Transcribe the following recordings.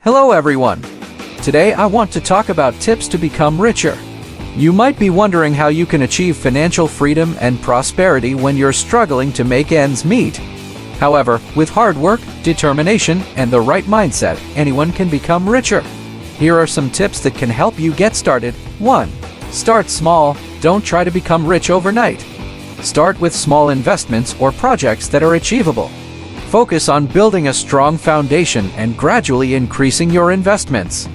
Hello everyone! Today I want to talk about tips to become richer. You might be wondering how you can achieve financial freedom and prosperity when you're struggling to make ends meet. However, with hard work, determination, and the right mindset, anyone can become richer. Here are some tips that can help you get started. 1. Start small. Don't try to become rich overnight. Start with small investments or projects that are achievable. Focus on building a strong foundation and gradually increasing your investments.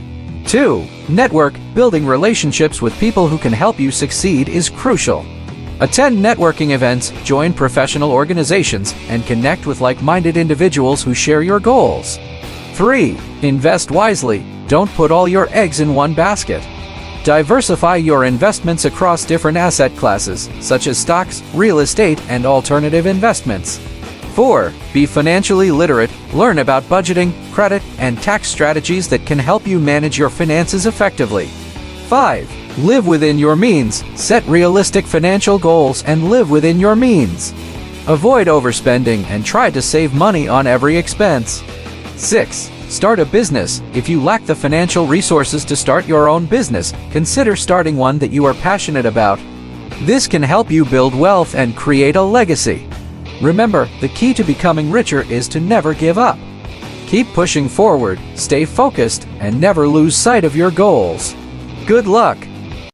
2. Network. Building relationships with people who can help you succeed is crucial. Attend networking events, join professional organizations, and connect with like-minded individuals who share your goals. 3. Invest wisely. Don't put all your eggs in one basket. Diversify your investments across different asset classes, such as stocks, real estate, and alternative investments. 4. Be financially literate. Learn about budgeting, credit, and tax strategies that can help you manage your finances effectively. 5. Live within your means. Set realistic financial goals and live within your means. Avoid overspending and try to save money on every expense. 6. Start a business. If you lack the financial resources to start your own business, consider starting one that you are passionate about. This can help you build wealth and create a legacy. Remember, the key to becoming richer is to never give up. Keep pushing forward, stay focused, and never lose sight of your goals. Good luck!